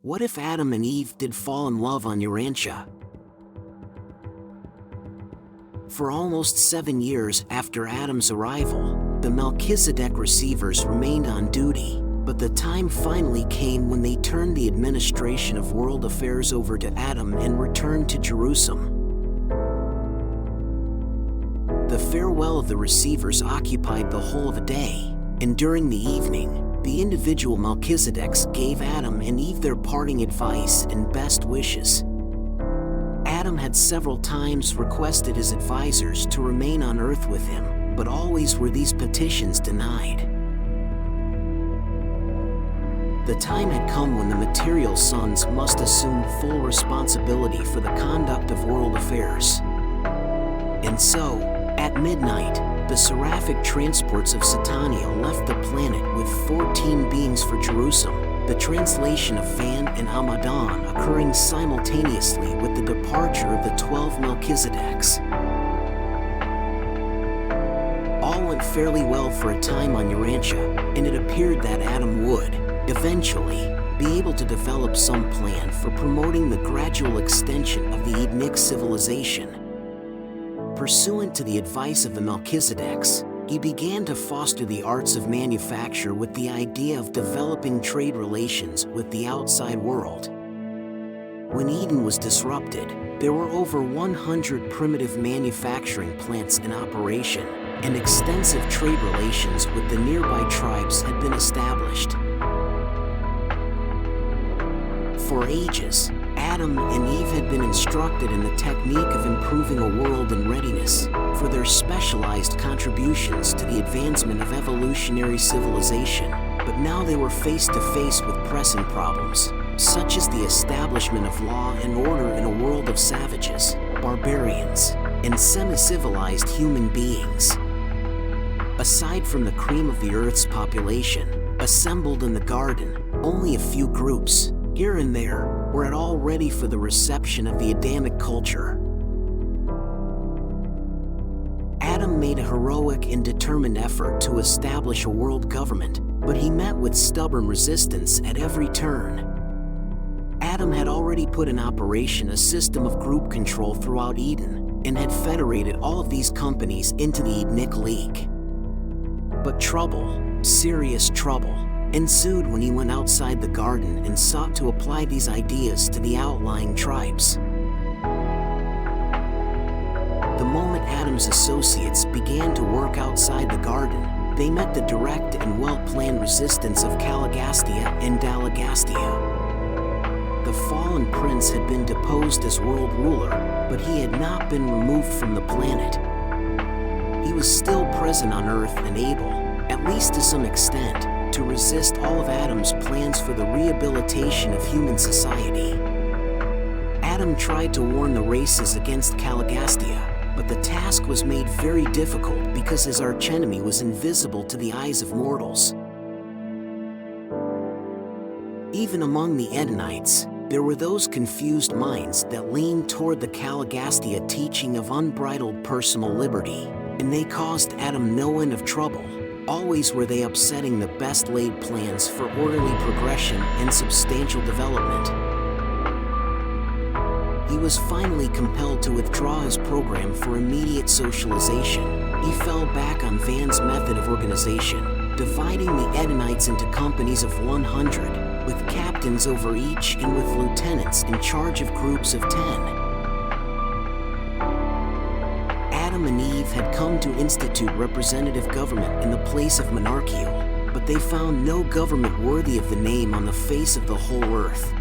What if Adam and Eve did fall in love on Urantia? For almost 7 years after Adam's arrival, the Melchizedek receivers remained on duty, but the time finally came when they turned the administration of world affairs over to Adam and returned to Jerusalem. The farewell of the receivers occupied the whole of a day, and during the evening, the individual Melchizedeks gave Adam and Eve their parting advice and best wishes. Adam had several times requested his advisors to remain on earth with him, but always were these petitions denied. The time had come when the material sons must assume full responsibility for the conduct of world affairs. And so, at midnight, the seraphic transports of Satania left the planet with 14 beings for Jerusalem, the translation of Van and Amadan occurring simultaneously with the departure of the 12 Melchizedeks. All went fairly well for a time on Urantia, and it appeared that Adam would, eventually, be able to develop some plan for promoting the gradual extension of the Edenic civilization. Pursuant to the advice of the Melchizedeks, he began to foster the arts of manufacture with the idea of developing trade relations with the outside world. When Eden was disrupted, there were over 100 primitive manufacturing plants in operation, and extensive trade relations with the nearby tribes had been established. For ages, Adam and Eve had been instructed in the technique of improving a world in readiness for their specialized contributions to the advancement of evolutionary civilization, but now they were face to face with pressing problems, such as the establishment of law and order in a world of savages, barbarians, and semi-civilized human beings. Aside from the cream of the Earth's population, assembled in the garden, only a few groups, here and there, were at all ready for the reception of the Adamic culture. Adam made a heroic and determined effort to establish a world government, but he met with stubborn resistance at every turn. Adam had already put in operation a system of group control throughout Eden, and had federated all of these companies into the Edenic League. But trouble, serious trouble, ensued when he went outside the garden and sought to apply these ideas to the outlying tribes. The moment Adam's associates began to work outside the garden, they met the direct and well-planned resistance of Caligastia and Dalagastia. The fallen prince had been deposed as world ruler, but he had not been removed from the planet. He was still present on Earth and able, at least to some extent, to resist all of Adam's plans for the rehabilitation of human society. Adam tried to warn the races against Caligastia, but the task was made very difficult because his archenemy was invisible to the eyes of mortals. Even among the Edenites, there were those confused minds that leaned toward the Caligastia teaching of unbridled personal liberty, and they caused Adam no end of trouble. Always were they upsetting the best-laid plans for orderly progression and substantial development. He was finally compelled to withdraw his program for immediate socialization. He fell back on Van's method of organization, dividing the Edenites into companies of 100, with captains over each and with lieutenants in charge of groups of 10. Adam and Eve had come to institute representative government in the place of monarchical, but they found no government worthy of the name on the face of the whole earth.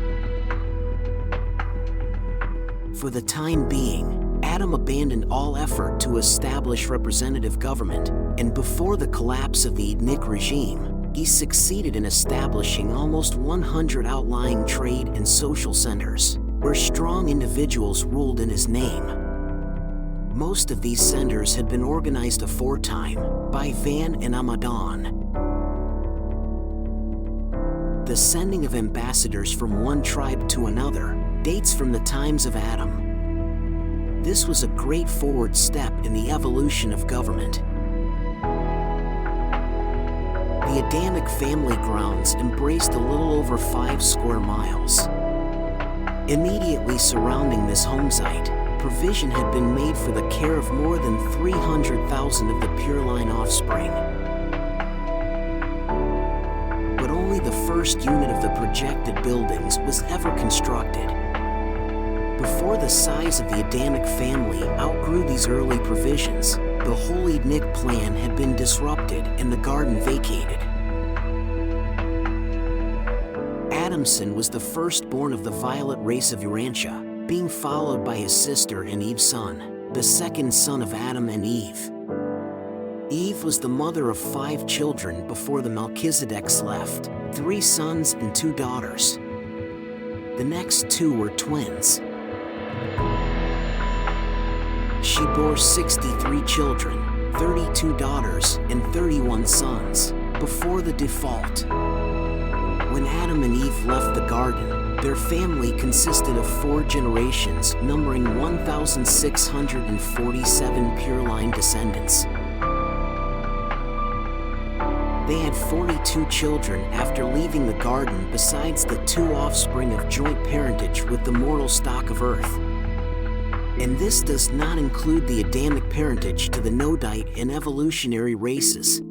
For the time being, Adam abandoned all effort to establish representative government, and before the collapse of the Edenic regime, he succeeded in establishing almost 100 outlying trade and social centers, where strong individuals ruled in his name. Most of these centers had been organized aforetime by Van and Amadan. The sending of ambassadors from one tribe to another dates from the times of Adam. This was a great forward step in the evolution of government. The Adamic family grounds embraced a little over 5 square miles. Immediately surrounding this home site, provision had been made for the care of more than 300,000 of the pure line offspring. But only the first unit of the projected buildings was ever constructed. Before the size of the Adamic family outgrew these early provisions, the whole Edenic plan had been disrupted and the garden vacated. Adamson was the firstborn of the violet race of Urantia, being followed by his sister and Eve's son, the second son of Adam and Eve. Eve was the mother of 5 children before the Melchizedeks left, 3 sons and 2 daughters. The next 2 were twins. She bore 63 children, 32 daughters, and 31 sons, before the default. When Adam and Eve left the garden, their family consisted of 4 generations, numbering 1,647 pure line descendants. They had 42 children after leaving the garden, besides the 2 offspring of joint parentage with the mortal stock of earth. And this does not include the Adamic parentage to the Nodite and evolutionary races.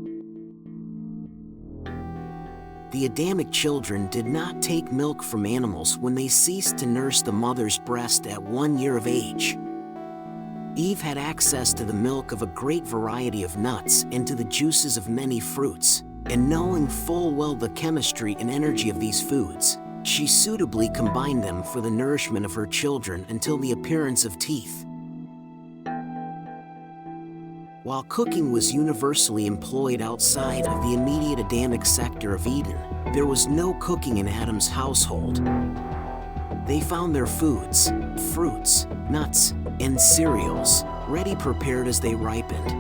The Adamic children did not take milk from animals when they ceased to nurse the mother's breast at 1 year of age. Eve had access to the milk of a great variety of nuts and to the juices of many fruits, and knowing full well the chemistry and energy of these foods, she suitably combined them for the nourishment of her children until the appearance of teeth. While cooking was universally employed outside of the immediate Adamic sector of Eden, there was no cooking in Adam's household. They found their foods, fruits, nuts, and cereals, ready prepared as they ripened.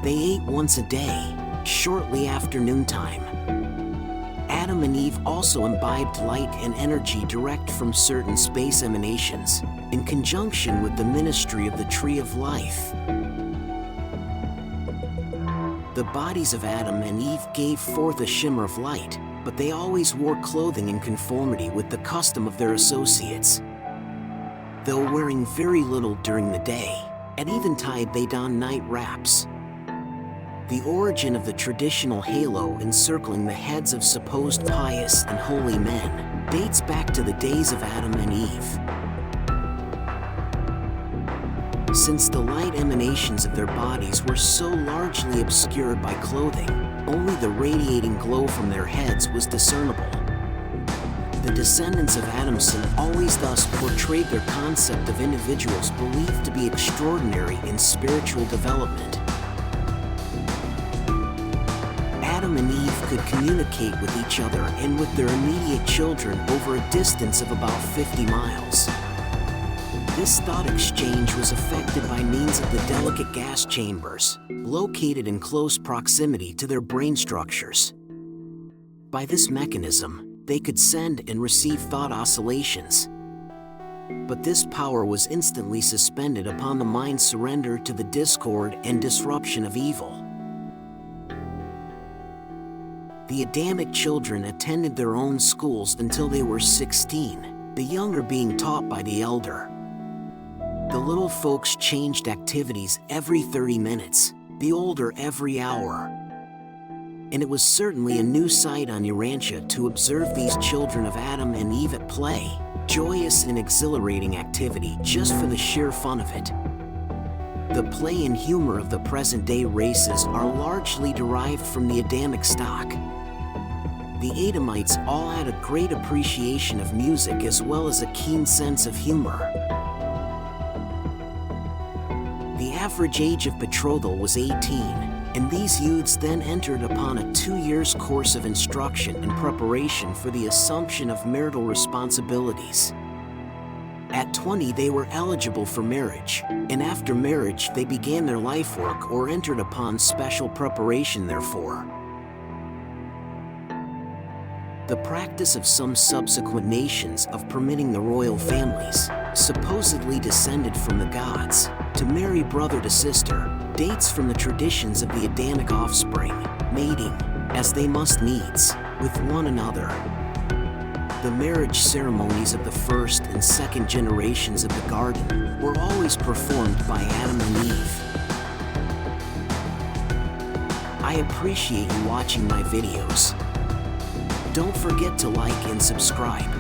They ate once a day, shortly after noontime. Adam and Eve also imbibed light and energy direct from certain space emanations, in conjunction with the ministry of the Tree of Life. The bodies of Adam and Eve gave forth a shimmer of light, but they always wore clothing in conformity with the custom of their associates. Though wearing very little during the day, at eventide they donned night wraps. The origin of the traditional halo encircling the heads of supposed pious and holy men dates back to the days of Adam and Eve. Since the light emanations of their bodies were so largely obscured by clothing, only the radiating glow from their heads was discernible. The descendants of Adamson always thus portrayed their concept of individuals believed to be extraordinary in spiritual development. Adam and Eve could communicate with each other and with their immediate children over a distance of about 50 miles. This thought exchange was effected by means of the delicate gas chambers, located in close proximity to their brain structures. By this mechanism, they could send and receive thought oscillations. But this power was instantly suspended upon the mind's surrender to the discord and disruption of evil. The Adamic children attended their own schools until they were 16, the younger being taught by the elder. The little folks changed activities every 30 minutes, the older every hour. And it was certainly a new sight on Urantia to observe these children of Adam and Eve at play, joyous and exhilarating activity just for the sheer fun of it. The play and humor of the present-day races are largely derived from the Adamic stock. The Adamites all had a great appreciation of music as well as a keen sense of humor. The average age of betrothal was 18, and these youths then entered upon a 2 years course of instruction and preparation for the assumption of marital responsibilities. At 20, they were eligible for marriage, and after marriage, they began their life work or entered upon special preparation therefor. The practice of some subsequent nations of permitting the royal families, supposedly descended from the gods, to marry brother to sister, dates from the traditions of the Adamic offspring, mating, as they must needs, with one another. The marriage ceremonies of the first and second generations of the garden were always performed by Adam and Eve. I appreciate you watching my videos. Don't forget to like and subscribe.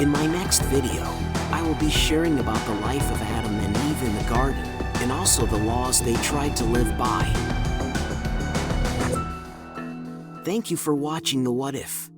In my next video, I will be sharing about the life of Adam and Eve in the garden, and also the laws they tried to live by. Thank you for watching The What If.